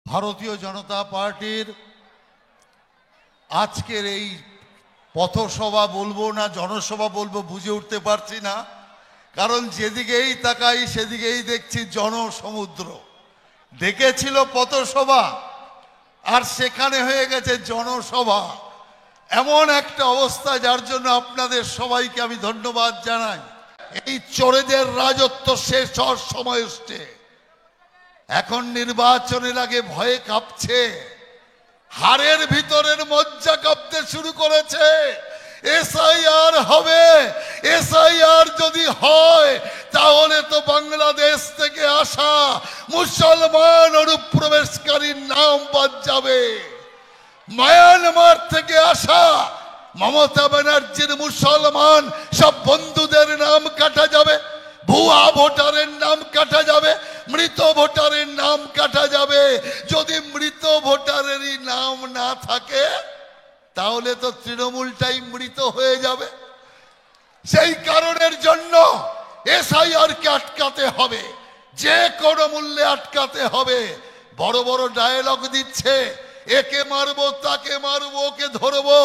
ভারতীয় জনতা পার্টির আজকের এই পথসভা বলবো না জনসভা বলবো বুঝে উঠতে পারছি না, কারণ যেদিকেই তাকাই সেদিকেই দেখছি জনসমুদ্র। ডেকেছিল পথসভা আর সেখানে হয়ে গেছে জনসভা। এমন একটা অবস্থা যার জন্য আপনাদের সবাইকে আমি ধন্যবাদ জানাই। এই চোরেদের রাজত্ব শেষ হওয়ার সময় এসছে। এখন নির্বাচনের আগে ভয়ে কাঁপছে, হাড়ের ভিতরের মজ্জা কাঁপতে শুরু করেছে। এসআইআর হবে, এসআইআর যদি হয় তাহলে তো বাংলাদেশ থেকে আসা মুসলমান অনুপ্রবেশকারীর নাম বাদ যাবে। মায়ানমার থেকে আসা মমতা ব্যানার্জির মুসলমান সব বন্ধুদের নাম কাটা যাবে, ভুয়া ভোটারের নাম কাটা যাবে, মৃত ভোটারের নাম কাটা যাবে। যদি মৃত ভোটারেরই নাম না থাকে তাহলে তো তৃণমূলটাই মৃত হয়ে যাবে। সেই কারণের জন্য এসআইআর কে আটকাতে হবে, যে কোনো মূল্যে আটকাতে হবে। বড় বড় ডায়লগ দিচ্ছে, একে মারবো তাকে মারবো ওকে ধরবো।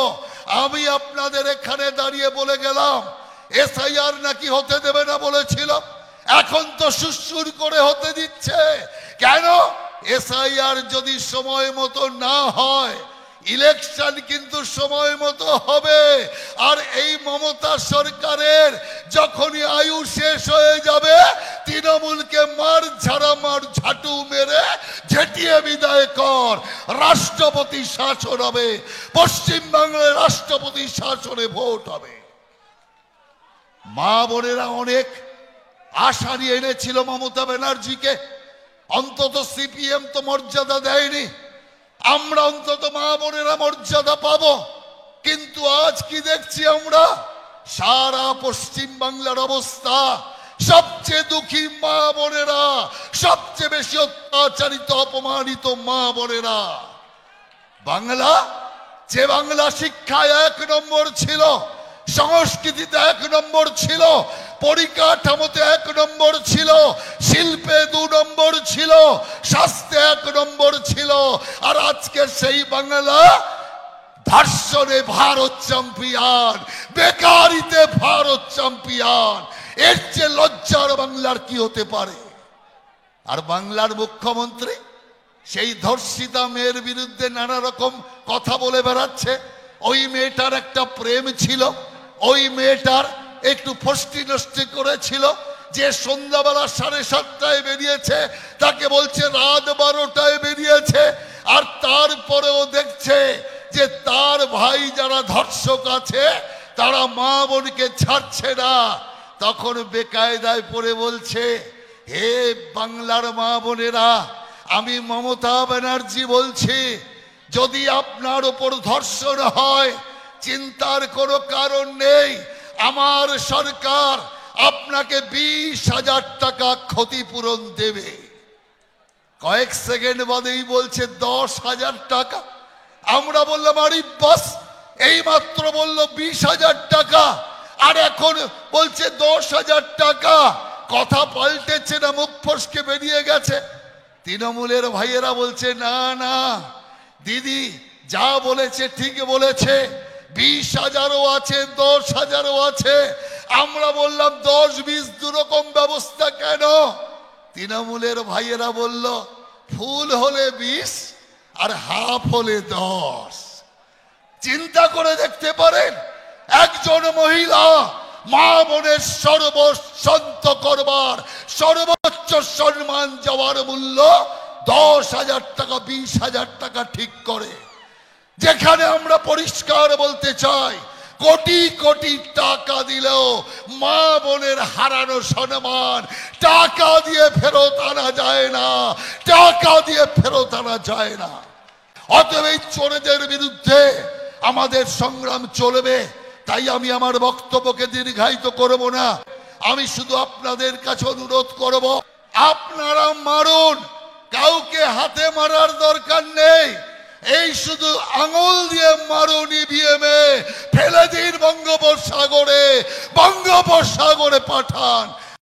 আমি আপনাদের এখানে দাঁড়িয়ে বলে গেলাম এসআইআর নাকি হতে দেবে না বলেছিল, এখন তো সুসুর করে হতে দিচ্ছে। কেন? এসআইআর যদি সময় মতো না হয় ইলেকশন কিন্তু সময় মতো হবে। আর এই মমতা সরকারের যখনই আয়ু শেষ হয়ে যাবে তৃণমূলকে মার ঝাড়া মার ঝাঁটু মেরে ঝেঁটিয়ে বিদায় কর। রাষ্ট্রপতি শাসন হবে, পশ্চিমবাংলায় রাষ্ট্রপতি শাসনে ভোট হবে। মা বোনেরা অনেক আশা নিয়ে এনেছিল মমতা ব্যানার্জিকে, অন্তত সিপিএম তো মর্যাদা দেয়নি, আমরা অন্তত মা বোনেরা মর্যাদা পাবো। কিন্তু আজ কি দেখছি আমরা? সারা পশ্চিম বাংলার অবস্থা, সবচেয়ে দুঃখী মা বোনেরা, সবচেয়ে বেশি অত্যাচারিত অপমানিত মা বোনেরা। বাংলা, যে বাংলা শিক্ষায় 1 নম্বর ছিল, সংস্কৃতিতে 1 নম্বর ছিল, পরিকাঠামোতে 1 নম্বর ছিল, শিল্পে 2 নম্বর ছিল, স্বাস্থ্যে 1 নম্বর ছিল। আর আজকে সেই বাংলা ধর্ষণে ভারত চ্যাম্পিয়ন, বেকারিতে ভারত চ্যাম্পিয়ন। এর যে লজ্জার বাংলার কি হতে পারে? আর বাংলার মুখ্যমন্ত্রী সেই ধর্ষিতা মেয়ের বিরুদ্ধে নানা রকম কথা বলে বেড়াচ্ছে। ওই মেয়েটার একটা প্রেম ছিল, ওই মেয়েটার একটু ফষ্টি নষ্টি করেছিল, যে সন্ধ্যাবেলা 7:30টায় বেরিয়েছে তাকে বলছে রাত 12টায় বেরিয়েছে। আর তারপরেও দেখছে যে তার ভাই যারা ধর্ষক আছে তারা মা বোনকে ছাড়ছে না। তখন বেকায়দায় পড়ে বলছে, হে বাংলার মা বোনেরা, আমি মমতা ব্যানার্জি বলছি, যদি আপনার উপর ধর্ষণ হয় চিন্তার কোনো কারণ নেই। আমার সরকার আপনাকে 20,000 টাকা ক্ষতিপূরণ দেবে। কয়েক সেকেন্ড বাদেই বলছে 10,000 টাকা। আমরা বললাম আরে বাস, এই মাত্র বললো 20,000 টাকা আর এখন বলছে 10,000 টাকা। কথা পাল্টেছে না মুখ ফসকে বেরিয়ে গেছে? তৃণমূলের ভাইয়েরা বলছে না না দিদি যা বলেছে ঠিক বলেছে, 20,000ও আছে 10,000ও আছে। আমরা বললাম 10-20 দুরকম ব্যবস্থা কেন? তৃণমূলের ভাইয়েরা বলল ফুল হলে 20 আর হাফ হলে 10। চিন্তা করে দেখতে পারেন, একজন মহিলা মা বোনের সর্বশান্ত করবার, সর্বোচ্চ সম্মান যাওয়ার মূল্য 10,000 টাকা, 20,000 টাকা ঠিক করে। যেখানে আমরা পরিষ্কার বলতে চাই, কোটি কোটি টাকা দিলেও মা বোনের হারানো সম্মান টাকা দিয়ে ফেরত আনা যায় না, টাকা দিয়ে ফেরত আনা যায় না। অতএব এই চোরেদের বিরুদ্ধে আমাদের সংগ্রাম চলবে। তাই আমি আমার বক্তব্যকে দীর্ঘায়িত করব না, আমি শুধু আপনাদের কাছে অনুরোধ করব, আপনারা মারুন, কাউকে হাতে মারার দরকার নেই। এই শুধু আঙুল দিয়ে মারুন ইভিএমে, ফেলে দিন বঙ্গোপসাগরে, বঙ্গোপসাগরে পাঠান।